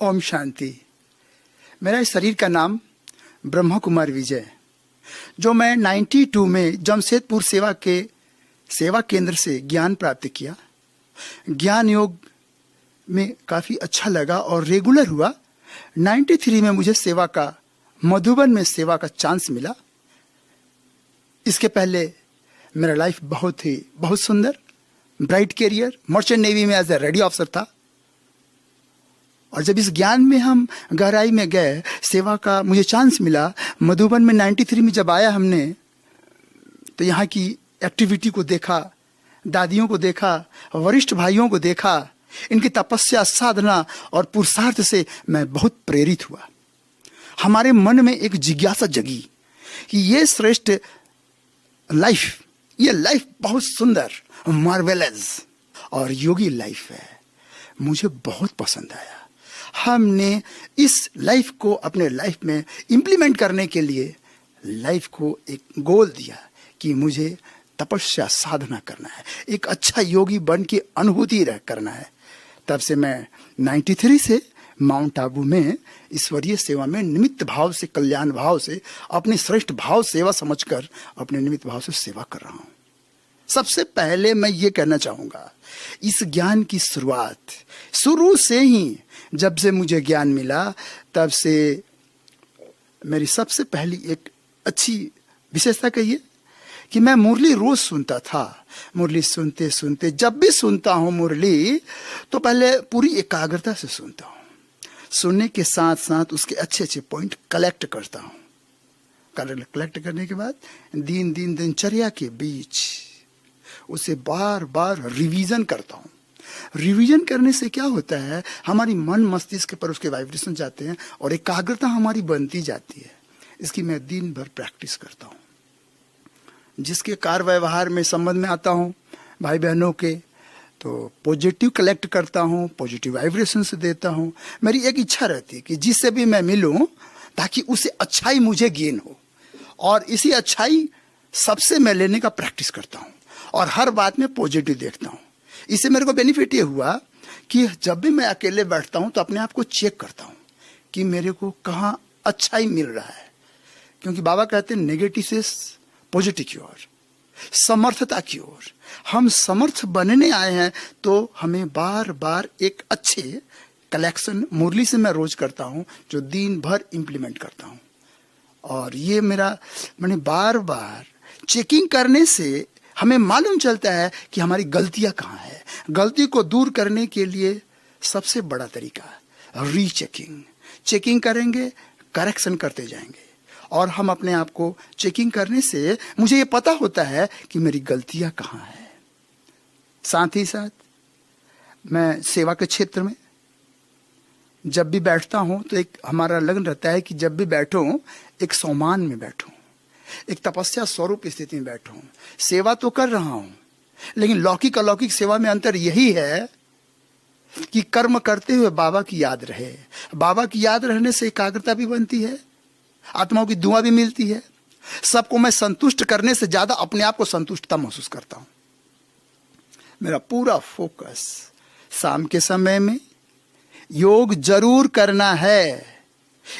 ओम शांति। मेरा इस शरीर का नाम ब्रह्मा कुमार विजय, जो मैं 92 में जमशेदपुर सेवा केंद्र से ज्ञान प्राप्त किया। ज्ञान योग में काफ़ी अच्छा लगा और रेगुलर हुआ। 93 में मुझे मधुबन में सेवा का चांस मिला। इसके पहले मेरा लाइफ बहुत सुंदर, ब्राइट करियर, मर्चेंट नेवी में एज ए रेडी ऑफिसर था। और जब इस ज्ञान में हम गहराई में गए, सेवा का मुझे चांस मिला। मधुबन में 93 में जब आया हमने, तो यहाँ की एक्टिविटी को देखा, दादियों को देखा, वरिष्ठ भाइयों को देखा, इनकी तपस्या, साधना और पुरुषार्थ से मैं बहुत प्रेरित हुआ। हमारे मन में एक जिज्ञासा जगी कि ये श्रेष्ठ लाइफ, ये लाइफ बहुत सुंदर, मार्वेलस और योगी लाइफ है। मुझे बहुत पसंद आया। हमने इस लाइफ को अपने लाइफ में इम्प्लीमेंट करने के लिए लाइफ को एक गोल दिया कि मुझे तपस्या, साधना करना है, एक अच्छा योगी बन के अनुभूति करना है। तब से मैं 93 से माउंट आबू में ईश्वरीय सेवा में निमित्त भाव से, कल्याण भाव से, अपने श्रेष्ठ भाव सेवा समझकर अपने निमित्त भाव से सेवा कर रहा हूँ। सबसे पहले मैं ये कहना चाहूँगा, इस ज्ञान की शुरुआत शुरू से ही, जब से मुझे ज्ञान मिला तब से मेरी सबसे पहली एक अच्छी विशेषता कहिए कि मैं मुरली रोज सुनता था। मुरली सुनते सुनते, जब भी सुनता हूँ मुरली, तो पहले पूरी एकाग्रता से सुनता हूँ। सुनने के साथ साथ उसके अच्छे पॉइंट कलेक्ट करता हूँ। कलेक्ट करने के बाद दिनचर्या के बीच उसे बार बार रिवीजन करता हूँ। रिवीजन करने से क्या होता है, हमारी मन मस्तिष्क पर उसके वाइब्रेशन जाते हैं और एकाग्रता हमारी बनती जाती है। इसकी मैं दिन भर प्रैक्टिस करता हूँ। जिसके कार्य व्यवहार में संबंध में आता हूँ भाई बहनों के, तो पॉजिटिव कलेक्ट करता हूँ, पॉजिटिव वाइब्रेशन से देता हूँ। मेरी एक इच्छा रहती है कि जिससे भी मैं मिलूँ, ताकि उसे अच्छाई मुझे गेन हो, और इसी अच्छाई सबसे मैं लेने का प्रैक्टिस करता हूँ और हर बात में पॉजिटिव देखता हूँ। इससे मेरे को बेनिफिट ये हुआ कि जब भी मैं अकेले बैठता हूँ तो अपने आप को चेक करता हूँ कि मेरे को कहाँ अच्छाई मिल रहा है। क्योंकि बाबा कहते हैं नेगेटिव से पॉजिटिव की ओर, समर्थता की ओर। हम समर्थ बनने आए हैं, तो हमें बार बार एक अच्छे कलेक्शन मुरली से मैं रोज करता हूँ, जो दिन भर इम्प्लीमेंट करता हूँ। और ये मैंने बार बार चेकिंग करने से हमें मालूम चलता है कि हमारी गलतियां कहाँ है। गलती को दूर करने के लिए सबसे बड़ा तरीका रीचेकिंग। चेकिंग करेंगे, करेक्शन करते जाएंगे, और हम अपने आप को चेकिंग करने से मुझे ये पता होता है कि मेरी गलतियां कहाँ है। साथ ही साथ मैं सेवा के क्षेत्र में जब भी बैठता हूँ, तो एक हमारा लगन रहता है कि जब भी बैठूं, एक सम्मान में बैठूं, एक तपस्या स्वरूप स्थिति में बैठूं। सेवा तो कर रहा हूं, लेकिन लौकिक अलौकिक सेवा में अंतर यही है कि कर्म करते हुए बाबा की याद रहे। बाबा की याद रहने से एकाग्रता भी बनती है, आत्माओं की दुआ भी मिलती है। सबको मैं संतुष्ट करने से ज्यादा अपने आप को संतुष्टता महसूस करता हूं। मेरा पूरा फोकस शाम के समय में योग जरूर करना है।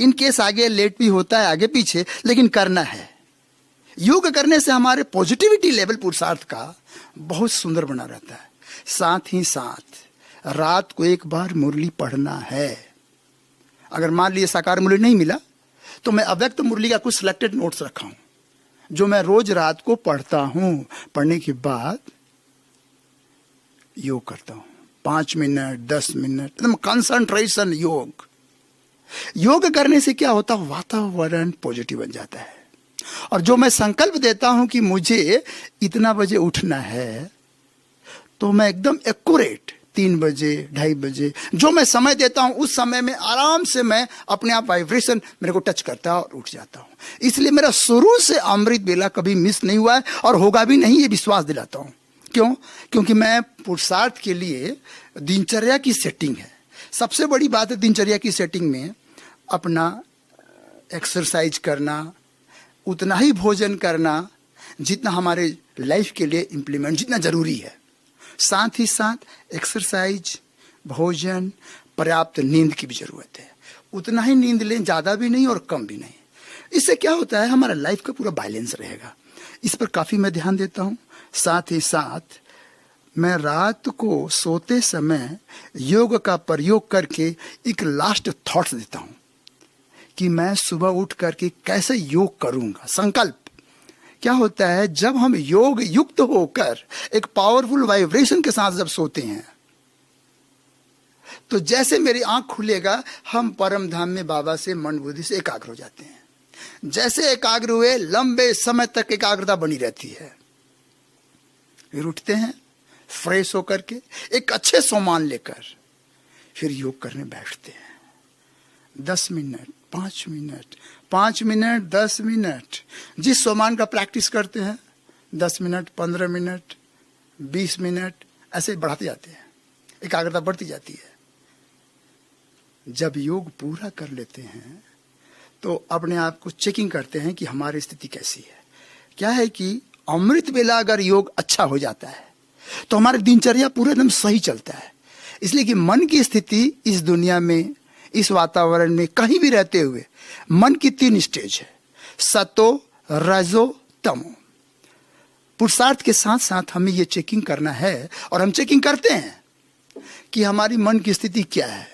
इन केस आगे लेट भी होता है, आगे पीछे, लेकिन करना है। योग करने से हमारे पॉजिटिविटी लेवल पुरुषार्थ का बहुत सुंदर बना रहता है। साथ ही साथ रात को एक बार मुरली पढ़ना है। अगर मान लीजिए साकार मुरली नहीं मिला, तो मैं अव्यक्त मुरली का कुछ सिलेक्टेड नोट्स रखा हूं, जो मैं रोज रात को पढ़ता हूं। पढ़ने के बाद योग करता हूं, 5 मिनट 10 मिनट, एकदम कंसंट्रेशन। योग करने से क्या होता है, वातावरण पॉजिटिव बन जाता है। और जो मैं संकल्प देता हूं कि मुझे इतना बजे उठना है, तो मैं एकदम एक्यूरेट 3 बजे 2:30 बजे जो मैं समय देता हूं, उस समय में आराम से मैं अपने आप वाइब्रेशन मेरे को टच करता है और उठ जाता हूं। इसलिए मेरा शुरू से अमृत बेला कभी मिस नहीं हुआ है और होगा भी नहीं, ये विश्वास दिलाता हूं। क्यों? क्योंकि मैं पुरुषार्थ के लिए दिनचर्या की सेटिंग है। सबसे बड़ी बात है दिनचर्या की सेटिंग में अपना एक्सरसाइज करना, उतना ही भोजन करना जितना हमारे लाइफ के लिए इम्प्लीमेंट, जितना जरूरी है। साथ ही साथ एक्सरसाइज, भोजन, पर्याप्त नींद की भी जरूरत है। उतना ही नींद लें, ज्यादा भी नहीं और कम भी नहीं। इससे क्या होता है, हमारा लाइफ का पूरा बैलेंस रहेगा। इस पर काफी मैं ध्यान देता हूं। साथ ही साथ मैं रात को सोते समय योग का प्रयोग करके एक लास्ट थॉट्स देता हूं कि मैं सुबह उठ करके कैसे योग करूंगा। संकल्प क्या होता है, जब हम योग युक्त होकर एक पावरफुल वाइब्रेशन के साथ जब सोते हैं तो जैसे मेरी आंख खुलेगा, हम परम धाम में बाबा से मन बुद्धि से एकाग्र हो जाते हैं। जैसे एकाग्र हुए, लंबे समय तक एकाग्रता बनी रहती है। फिर उठते हैं फ्रेश होकर के, एक अच्छे सामान लेकर फिर योग करने बैठते हैं। 10 मिनट, 5 मिनट, 5 मिनट, 10 मिनट, जिस सामान का प्रैक्टिस करते हैं 10 मिनट, 15 मिनट, 20 मिनट, ऐसे बढ़ाते जाते हैं, एकाग्रता बढ़ती जाती है। जब योग पूरा कर लेते हैं तो अपने आप को चेकिंग करते हैं कि हमारी स्थिति कैसी है। क्या है कि अमृत वेला अगर योग अच्छा हो जाता है तो हमारी दिनचर्या पूरे एकदम सही चलता है। इसलिए कि मन की स्थिति इस दुनिया में, इस वातावरण में कहीं भी रहते हुए, मन की 3 स्टेज है, सतो, रजो, तमो। पुरुषार्थ के साथ साथ हमें ये चेकिंग करना है और हम चेकिंग करते हैं कि हमारी मन की स्थिति क्या है,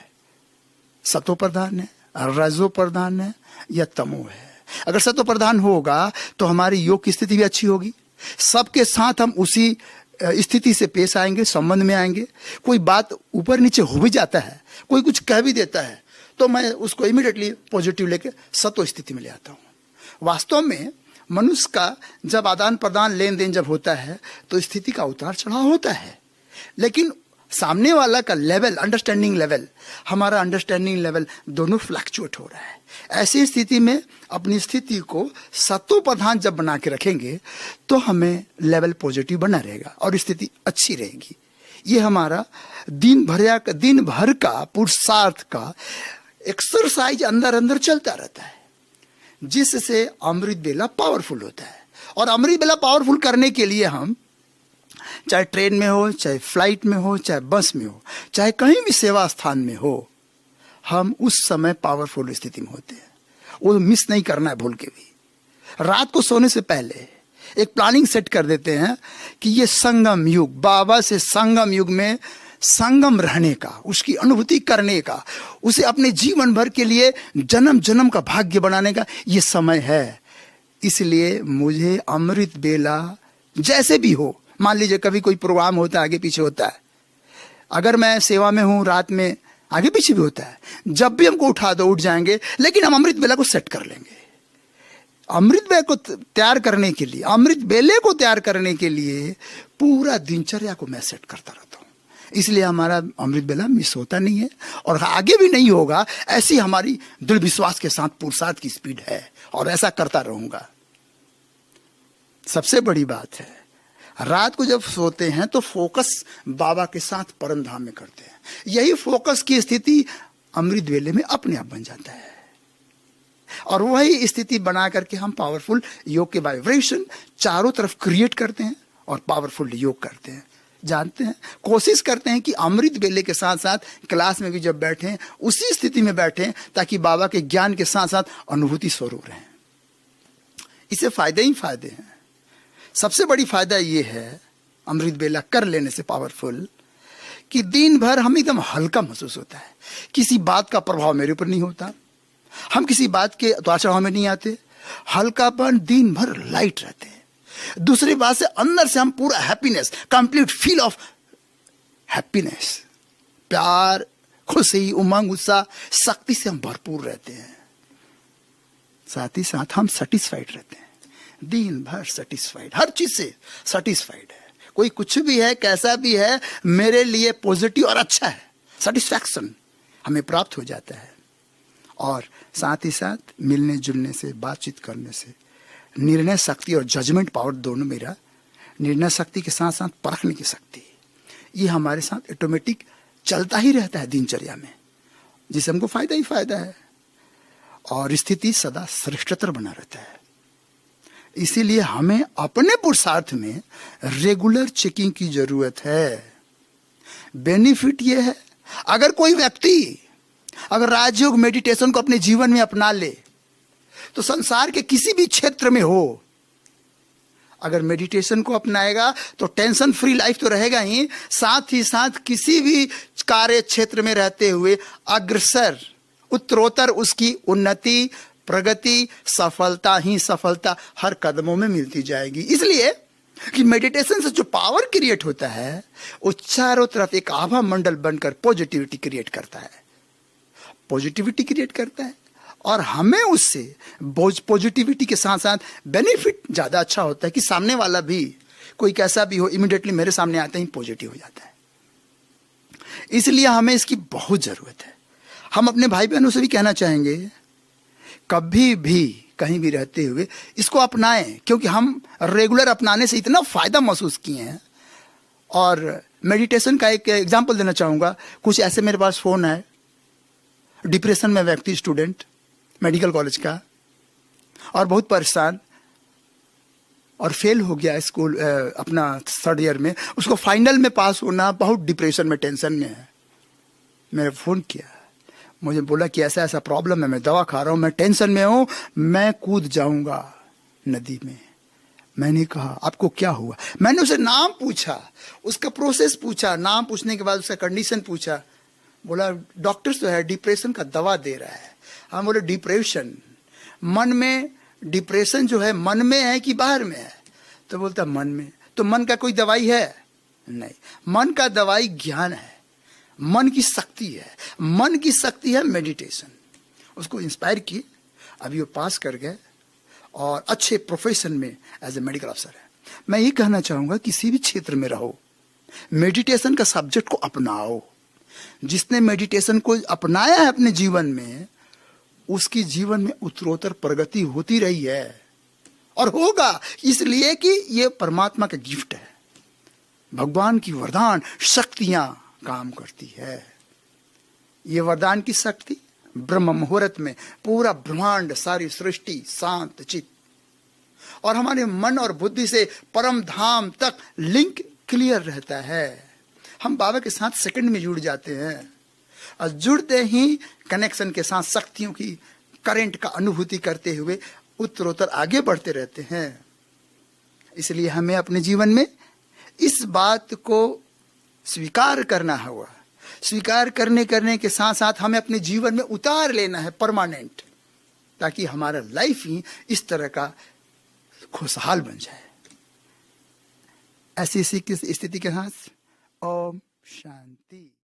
सतो प्रधान है, रजो प्रधान है या तमो है। अगर सतो प्रधान होगा तो हमारी योग की स्थिति भी अच्छी होगी। सबके साथ हम उसी स्थिति से पेश आएंगे, संबंध में आएंगे। कोई बात ऊपर नीचे हो भी जाता है, कोई कुछ कह भी देता है, तो मैं उसको इमीडिएटली पॉजिटिव लेके सतो स्थिति में ले आता हूं। वास्तव में मनुष्य का जब आदान प्रदान, लेन देन जब होता है तो स्थिति का उतार चढ़ाव होता है, लेकिन सामने वाला का लेवल, अंडरस्टैंडिंग लेवल, हमारा अंडरस्टैंडिंग लेवल दोनों फ्लक्चुएट हो रहा है। ऐसी स्थिति में अपनी स्थिति को सतो प्रधान जब बना के रखेंगे तो हमें लेवल पॉजिटिव बना रहेगा और स्थिति अच्छी रहेगी। ये हमारा दिन भर का पुरुषार्थ का एक्सरसाइज अंदर अंदर चलता रहता है, जिससे अमृत बेला पावरफुल होता है। और अमृत बेला पावरफुल करने के लिए हम चाहे ट्रेन में हो, चाहे फ्लाइट में हो, चाहे बस में हो, चाहे कहीं भी सेवा स्थान में हो, हम उस समय पावरफुल स्थिति में होते हैं। वो मिस नहीं करना है भूल के भी। रात को सोने से पहले एक प्लानिंग सेट कर देते हैं कि ये संगम युग, बाबा से संगम युग में संगम रहने का, उसकी अनुभूति करने का, उसे अपने जीवन भर के लिए जन्म जन्म का भाग्य बनाने का ये समय है। इसलिए मुझे अमृत बेला जैसे भी हो, मान लीजिए कभी कोई प्रोग्राम होता है, आगे पीछे होता है, अगर मैं सेवा में हूं, रात में आगे पीछे भी होता है, जब भी हमको उठा दो उठ जाएंगे, लेकिन हम अमृत बेला को सेट कर लेंगे। अमृत बेले को तैयार करने के लिए, अमृत बेले को तैयार करने के लिए पूरा दिनचर्या को मैं सेट करता रहता हूं। इसलिए हमारा अमृत बेला मिस होता नहीं है और आगे भी नहीं होगा। ऐसी हमारी दृढ़ विश्वास के साथ पुरुषार्थ की स्पीड है और ऐसा करता रहूंगा। सबसे बड़ी बात है, रात को जब सोते हैं तो फोकस बाबा के साथ परम धाम में करते हैं। यही फोकस की स्थिति अमृत वेले में अपने आप बन जाता है और वही स्थिति बना करके हम पावरफुल योग के वाइब्रेशन चारों तरफ क्रिएट करते हैं और पावरफुल योग करते हैं। जानते हैं, कोशिश करते हैं कि अमृत बेले के साथ साथ क्लास में भी जब बैठें उसी स्थिति में बैठें ताकि बाबा के ज्ञान के साथ साथ अनुभूति स्वरूप रहें। इससे फायदे ही फायदे हैं। सबसे बड़ी फायदा ये है अमृत बेला कर लेने से पावरफुल कि दिन भर हम एकदम हल्का महसूस होता है। किसी बात का प्रभाव मेरे ऊपर नहीं होता, हम किसी बात के उतार चढ़ाव में नहीं आते, हल्कापन, दिन भर लाइट रहते हैं। दूसरी बात से अंदर से हम पूरा happiness, complete feel of happiness, प्यार, खुशी, उमंग, उत्साह, शक्ति से हम भरपूर रहते हैं। साथ ही साथ हम सेटिस्फाइड रहते हैं, दिन भर सेटिस्फाइड, हर चीज से सेटिस्फाइड है। कोई कुछ भी है, कैसा भी है, मेरे लिए पॉजिटिव और अच्छा है, सेटिस्फैक्शन हमें प्राप्त हो जाता है। और साथ ही साथ मिलने जुलने से, बातचीत करने से निर्णय शक्ति और जजमेंट पावर दोनों, मेरा निर्णय शक्ति के साथ साथ परखने की शक्ति, ये हमारे साथ ऑटोमेटिक चलता ही रहता है दिनचर्या में, जिससे हमको फायदा ही फायदा है और स्थिति सदा श्रेष्ठतर बना रहता है। इसीलिए हमें अपने पुरुषार्थ में रेगुलर चेकिंग की जरूरत है। बेनिफिट यह है अगर कोई व्यक्ति अगर राजयोग मेडिटेशन को अपने जीवन में अपना ले तो संसार के किसी भी क्षेत्र में हो, अगर मेडिटेशन को अपनाएगा तो टेंशन फ्री लाइफ तो रहेगा ही साथ किसी भी कार्य क्षेत्र में रहते हुए अग्रसर उत्तरोत्तर उसकी उन्नति प्रगति सफलता ही सफलता हर कदमों में मिलती जाएगी। इसलिए कि मेडिटेशन से जो पावर क्रिएट होता है वो चारों तरफ एक आभा मंडल बनकर पॉजिटिविटी क्रिएट करता है, पॉजिटिविटी क्रिएट करता है और हमें उससे पॉजिटिविटी के साथ साथ बेनिफिट ज़्यादा अच्छा होता है कि सामने वाला भी कोई कैसा भी हो इमीडिएटली मेरे सामने आते ही पॉजिटिव हो जाता है। इसलिए हमें इसकी बहुत ज़रूरत है। हम अपने भाई बहनों से भी कहना चाहेंगे कभी भी कहीं भी रहते हुए इसको अपनाएं, क्योंकि हम रेगुलर अपनाने से इतना फ़ायदा महसूस किए हैं। और मेडिटेशन का एक एग्जांपल देना चाहूँगा। कुछ ऐसे मेरे पास फ़ोन है, डिप्रेशन में व्यक्ति स्टूडेंट मेडिकल कॉलेज का और बहुत परेशान और फेल हो गया स्कूल अपना 3rd ईयर में, उसको फाइनल में पास होना, बहुत डिप्रेशन में टेंशन में है। मैंने फ़ोन किया, मुझे बोला कि ऐसा ऐसा प्रॉब्लम है, मैं दवा खा रहा हूँ, मैं टेंशन में हूँ, मैं कूद जाऊँगा नदी में। मैंने कहा आपको क्या हुआ? मैंने उसे नाम पूछा, उसका प्रोसेस पूछा, नाम पूछने के बाद उसका कंडीशन पूछा। बोला डॉक्टर तो है डिप्रेशन का दवा दे रहा है। हम बोले डिप्रेशन मन में, डिप्रेशन जो है मन में है कि बाहर में है? तो बोलता मन में। तो मन का कोई दवाई है? नहीं, मन का दवाई ज्ञान है, मन की शक्ति है। मन की शक्ति है मेडिटेशन। उसको इंस्पायर किए, अभी वो पास कर गए और अच्छे प्रोफेशन में एज ए मेडिकल अफसर है। मैं ये कहना चाहूँगा किसी भी क्षेत्र में रहो, मेडिटेशन का सब्जेक्ट को अपनाओ। जिसने मेडिटेशन को अपनाया है अपने जीवन में उसकी जीवन में उत्तरोत्तर प्रगति होती रही है और होगा, इसलिए कि ये परमात्मा का गिफ्ट है। भगवान की वरदान शक्तियां काम करती है। ये वरदान की शक्ति ब्रह्म मुहूर्त में पूरा ब्रह्मांड सारी सृष्टि शांत चित और हमारे मन और बुद्धि से परम धाम तक लिंक क्लियर रहता है। हम बाबा के साथ सेकंड में जुड़ जाते हैं और जुड़ते ही कनेक्शन के साथ शक्तियों की करंट का अनुभूति करते हुए उत्तरोत्तर आगे बढ़ते रहते हैं। इसलिए हमें अपने जीवन में इस बात को स्वीकार करना होगा। स्वीकार करने के साथ साथ हमें अपने जीवन में उतार लेना है परमानेंट, ताकि हमारा लाइफ ही इस तरह का खुशहाल बन जाए। ऐसी स्थिति के साथ ओम शांति।